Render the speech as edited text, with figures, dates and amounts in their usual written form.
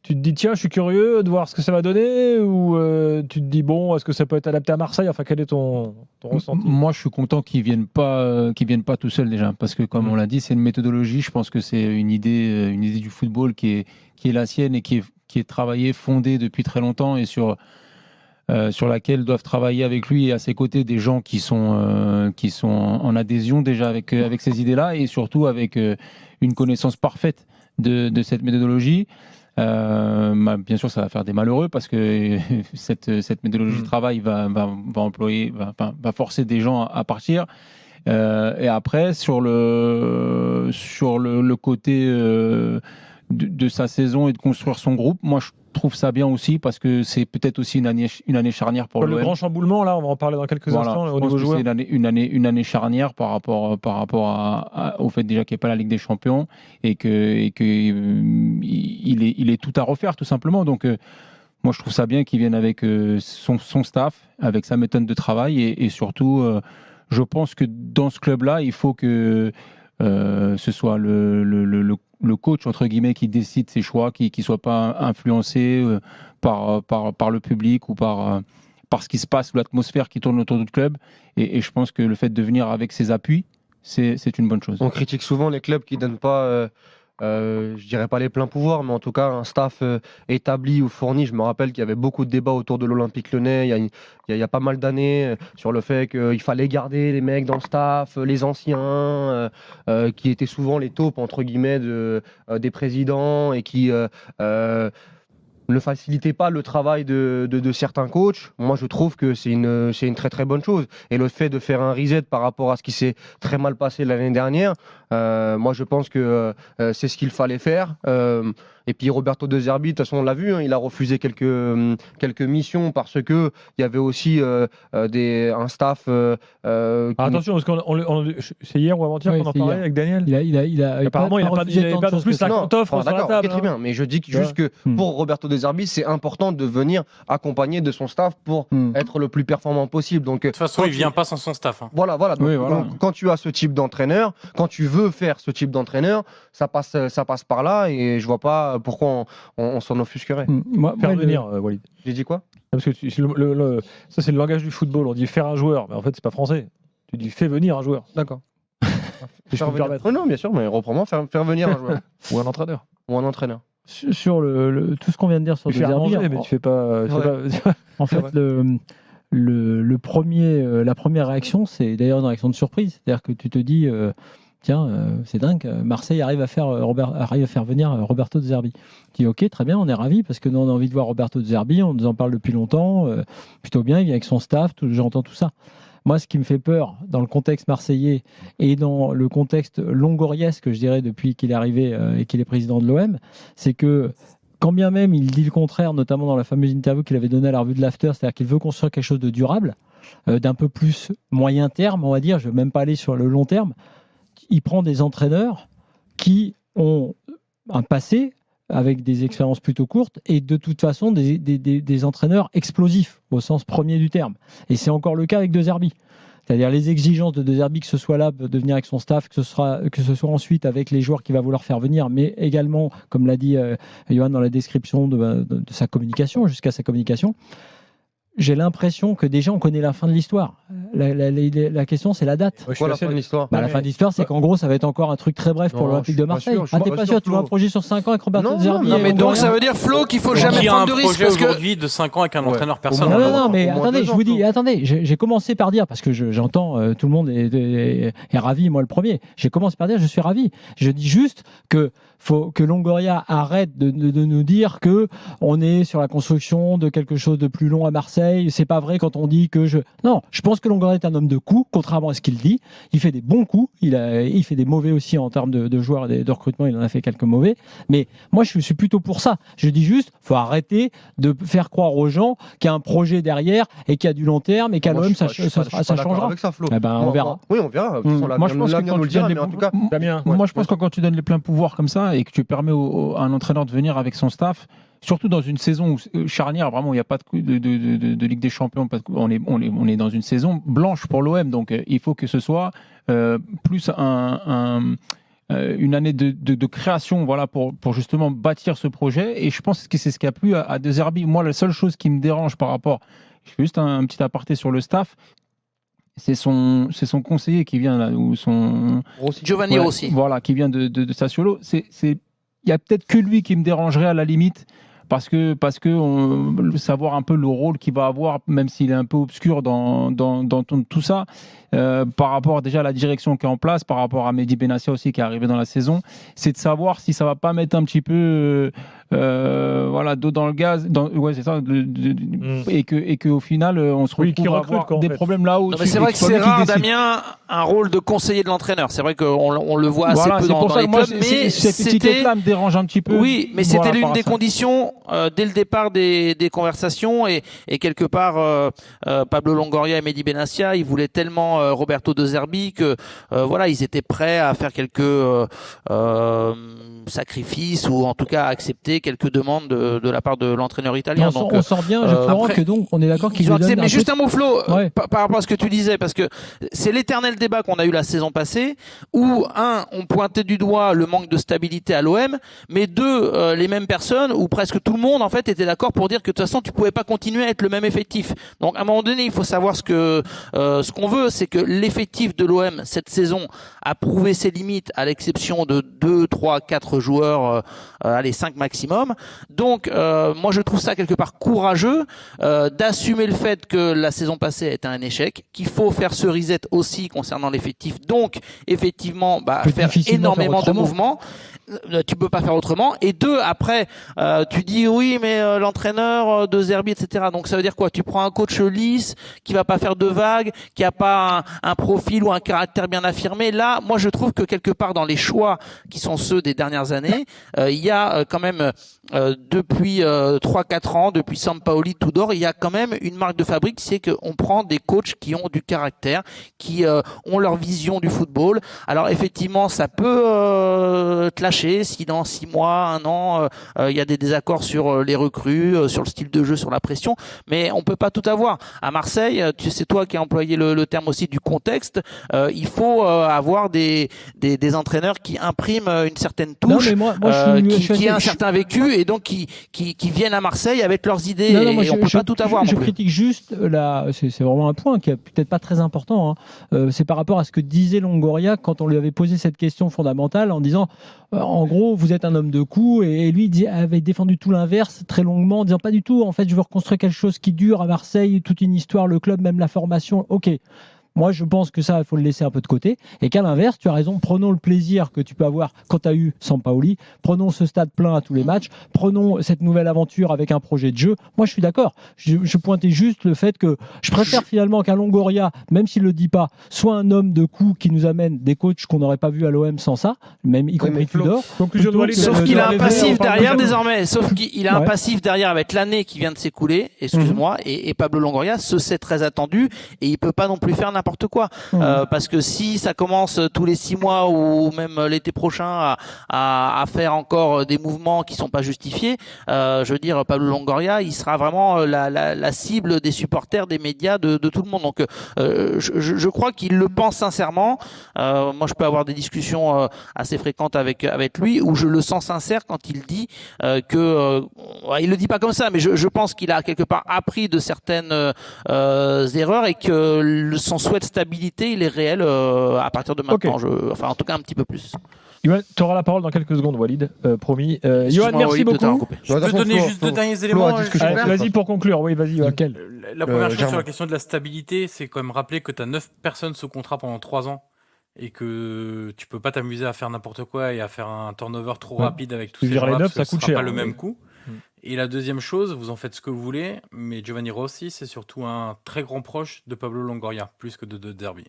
Tu te dis, tiens, je suis curieux de voir ce que ça va donner, ou tu te dis, bon, est-ce que ça peut être adapté à Marseille? Enfin, quel est ton ressenti? Moi, je suis content qu'ils viennent pas tout seuls déjà, parce que comme on l'a dit, c'est une méthodologie. Je pense que c'est une idée du football qui est la sienne et qui est travaillée, fondée depuis très longtemps et sur laquelle doivent travailler avec lui et à ses côtés des gens qui sont en adhésion déjà avec ces idées-là et surtout avec une connaissance parfaite de cette méthodologie. Bien sûr, ça va faire des malheureux parce que cette méthodologie de travail va forcer des gens à partir. Et après, sur le côté de sa saison et de construire son groupe, moi je trouve ça bien aussi parce que c'est peut-être aussi une année charnière pour Le l'OM. grand chamboulement, là, on va en parler dans quelques instants là, au niveau joueur. C'est une année charnière par rapport au fait déjà qu'il n'y ait pas la Ligue des Champions et que il est tout à refaire tout simplement. Donc moi je trouve ça bien qu'il vienne avec son staff, avec sa méthode de travail et surtout je pense que dans ce club-là il faut que ce soit le coach entre guillemets qui décide ses choix, qui soit pas influencé par le public ou par ce qui se passe ou l'atmosphère qui tourne autour du club. Et je pense que le fait de venir avec ses appuis, c'est une bonne chose. On critique souvent les clubs qui donnent pas, je dirais pas les pleins pouvoirs, mais en tout cas un staff établi ou fourni. Je me rappelle qu'il y avait beaucoup de débats autour de l'Olympique Lyonnais il y a pas mal d'années sur le fait qu'il fallait garder les mecs dans le staff, les anciens, qui étaient souvent les taupes entre guillemets des présidents et qui ne facilitez pas le travail de certains coachs. Moi, je trouve que c'est une très très bonne chose. Et le fait de faire un reset par rapport à ce qui s'est très mal passé l'année dernière, moi, je pense que c'est ce qu'il fallait faire. Et puis Roberto De Zerbi, de toute façon, on l'a vu, hein, il a refusé quelques missions parce que il y avait aussi un staff. Attention, parce c'est hier ou avant-hier qu'on en parlait avec Daniel. Apparemment, il n'a pas non plus 50 offres sur la table. Très bien, mais je dis juste que pour Roberto De Zerbi, c'est important de venir accompagner de son staff pour être le plus performant possible. Donc, de toute façon, il ne vient pas sans son staff. Hein. Voilà. Donc, quand tu as ce type d'entraîneur, quand tu veux faire ce type d'entraîneur, ça passe par là et je vois pas pourquoi on s'en offusquerait. Faire venir, Walid. J'ai dit quoi? Parce que ça, c'est le langage du football. On dit faire un joueur, mais en fait, c'est pas français. Tu dis fais venir un joueur. D'accord. Faire venir. Non, bien sûr, mais reprends-moi, faire venir un joueur. Ou un entraîneur. Sur tout ce qu'on vient de dire sur De Zerbi, mais tu fais pas. En fait, la première réaction, c'est d'ailleurs une réaction de surprise. C'est-à-dire que tu te dis, tiens, c'est dingue, Marseille arrive à faire venir Roberto De Zerbi. Tu dis, ok, très bien, on est ravis parce que nous, on a envie de voir Roberto De Zerbi, on nous en parle depuis longtemps, plutôt bien, il vient avec son staff, j'entends tout ça. Moi, ce qui me fait peur dans le contexte marseillais et dans le contexte longoriesque, je dirais, depuis qu'il est arrivé et qu'il est président de l'OM, c'est que quand bien même il dit le contraire, notamment dans la fameuse interview qu'il avait donnée à la revue de l'After, c'est-à-dire qu'il veut construire quelque chose de durable, d'un peu plus moyen terme, on va dire, je ne veux même pas aller sur le long terme, il prend des entraîneurs qui ont un passé avec des expériences plutôt courtes et de toute façon des entraîneurs explosifs au sens premier du terme. Et c'est encore le cas avec De Zerbi. C'est-à-dire les exigences de Zerbi, que ce soit là de venir avec son staff, que ce soit ensuite avec les joueurs qu'il va vouloir faire venir, mais également, comme l'a dit Johan dans la description de sa communication, jusqu'à sa communication. J'ai l'impression que déjà on connaît la fin de l'histoire. La question, c'est la date. Quoi, la fin de l'histoire? La fin de l'histoire, c'est qu'en gros, ça va être encore un truc très bref pour l'Olympique de Marseille. T'es pas sûr, tu vois un projet sur 5 ans avec Roberto De Zerbi? Non, mais donc ça veut dire, Flo, qu'il faut jamais prendre de risque. Il y a un projet aujourd'hui de 5 ans avec un entraîneur personne. Non, mais attendez, je vous dis, j'ai commencé par dire, parce que j'entends, tout le monde est ravi, moi le premier. J'ai commencé par dire, je suis ravi. Je dis juste que faut que Longoria arrête de nous dire que on est sur la construction de quelque chose de plus long à Marseille. C'est pas vrai quand on dit que Non, je pense que Longoria est un homme de coups, contrairement à ce qu'il dit. Il fait des bons coups. Il fait des mauvais aussi en termes de joueurs et de recrutement. Il en a fait quelques mauvais. Mais moi, je suis plutôt pour ça. Je dis juste, faut arrêter de faire croire aux gens qu'il y a un projet derrière et qu'il y a du long terme et qu'à l'OM, ça changera. Avec ça, Flo. On verra. Oui, on verra. Moi, je pense que quand tu donnes les pleins pouvoirs comme ça et que tu permets à un entraîneur de venir avec son staff, surtout dans une saison charnière, vraiment, il n'y a pas de Ligue des Champions, on est dans une saison blanche pour l'OM, donc il faut que ce soit plus une année de création, voilà, pour justement bâtir ce projet. Et je pense que c'est ce qui a plu à De Zerbi. Moi, la seule chose qui me dérange par rapport, je fais juste un petit aparté sur le staff, c'est son conseiller qui vient là, ou son Giovanni Rossi. Voilà, qui vient de Sassuolo. Il y a peut-être que lui qui me dérangerait à la limite. Parce que savoir un peu le rôle qu'il va avoir, même s'il est un peu obscur dans tout ça, par rapport déjà à la direction qui est en place, par rapport à Mehdi Benassia aussi qui est arrivé dans la saison, c'est de savoir si ça va pas mettre un petit peu d'eau dans le gaz, c'est ça, et que au final on se retrouve à avoir des problèmes là-haut. C'est vrai que c'est rare, Damien, un rôle de conseiller de l'entraîneur. C'est vrai qu'on le voit assez peu dans les clubs, mais cette étiquette-là me dérange un petit peu. Oui, mais c'était l'une des conditions dès le départ des conversations et quelque part Pablo Longoria et Mehdi Benassia, ils voulaient tellement Roberto De Zerbi que ils étaient prêts à faire quelques sacrifices ou en tout cas à accepter quelques demandes de la part de l'entraîneur italien. On sent bien, Florent, que donc on est d'accord qu'ils ont accepté. Mais juste un mot, Flo, par rapport à ce que tu disais, parce que c'est l'éternel débat qu'on a eu la saison passée, où on pointait du doigt le manque de stabilité à l'OM, mais les mêmes personnes, ou presque tout le monde en fait, était d'accord pour dire que de toute façon tu pouvais pas continuer à être le même effectif. Donc à un moment donné, il faut savoir ce qu'on veut, c'est que l'effectif de l'OM cette saison a prouvé ses limites, à l'exception de 2, 3, 4 joueurs, 5 maximum. Donc moi je trouve ça quelque part courageux d'assumer le fait que la saison passée était un échec, qu'il faut faire ce reset aussi concernant l'effectif. Donc effectivement faire énormément de mouvements. Tu peux pas faire autrement. Et après, tu dis oui, mais l'entraîneur De Zerbi, etc. Donc ça veut dire quoi? Tu prends un coach lisse qui va pas faire de vagues, qui a pas un profil ou un caractère bien affirmé. Là, moi, je trouve que quelque part dans les choix qui sont ceux des dernières années, il y a quand même depuis 3-4 ans, depuis Sampaoli, Tudor, il y a quand même une marque de fabrique, c'est qu'on prend des coachs qui ont du caractère, qui ont leur vision du football. Alors effectivement, ça peut clasher si dans 6 mois, 1 an, il y a des désaccords sur les recrues, sur le style de jeu, sur la pression, mais on peut pas tout avoir. À Marseille, c'est toi qui as employé le terme aussi du contexte, il faut avoir des entraîneurs qui impriment une certaine touche, qui a un certain vécu et donc qui viennent à Marseille avec leurs idées et on peut pas tout avoir. Je critique juste là, c'est vraiment un point qui est peut-être pas très important, c'est par rapport à ce que disait Longoria quand on lui avait posé cette question fondamentale en disant en gros, vous êtes un homme de coup, et lui avait défendu tout l'inverse très longuement, en disant pas du tout, en fait, je veux reconstruire quelque chose qui dure à Marseille, toute une histoire, le club, même la formation. Ok. Moi, je pense que ça, il faut le laisser un peu de côté. Et qu'à l'inverse, tu as raison, prenons le plaisir que tu peux avoir quand tu as eu Sampaoli, prenons ce stade plein à tous les matchs, prenons cette nouvelle aventure avec un projet de jeu. Moi, je suis d'accord. Je pointais juste le fait que je préfère finalement qu'un Longoria, même s'il ne le dit pas, soit un homme de coup qui nous amène des coachs qu'on n'aurait pas vu à l'OM sans ça, même y compris Tudor. Sauf qu'il a un passif derrière désormais. Sauf qu'il a un passif derrière avec l'année qui vient de s'écouler, excuse-moi, et Pablo Longoria, c'est très attendu, et il peut pas non plus faire n'importe quoi, parce que si ça commence tous les 6 mois ou même l'été prochain à faire encore des mouvements qui sont pas justifiés, je veux dire, Pablo Longoria, il sera vraiment la cible des supporters, des médias, de tout le monde. Donc je crois qu'il le pense sincèrement. Moi je peux avoir des discussions assez fréquentes avec lui où je le sens sincère quand il dit il le dit pas comme ça, mais je pense qu'il a quelque part appris de certaines erreurs et que son souhait de stabilité, il est réel à partir de maintenant. En tout cas un petit peu plus. Yoann, tu auras la parole dans quelques secondes, Walid, promis. Yoann, merci beaucoup. Je peux donner juste 2 derniers éléments. Vas-y pour conclure. Oui, vas-y. La première chose sur la question de la stabilité, c'est quand même rappeler que tu as 9 personnes sous contrat pendant 3 ans et que tu peux pas t'amuser à faire n'importe quoi et à faire un turnover trop rapide avec tous ces gens-là, parce que ça coûte cher. Pas le même coût. Et la deuxième chose, vous en faites ce que vous voulez, mais Giovanni Rossi, c'est surtout un très grand proche de Pablo Longoria, plus que de Zerbi.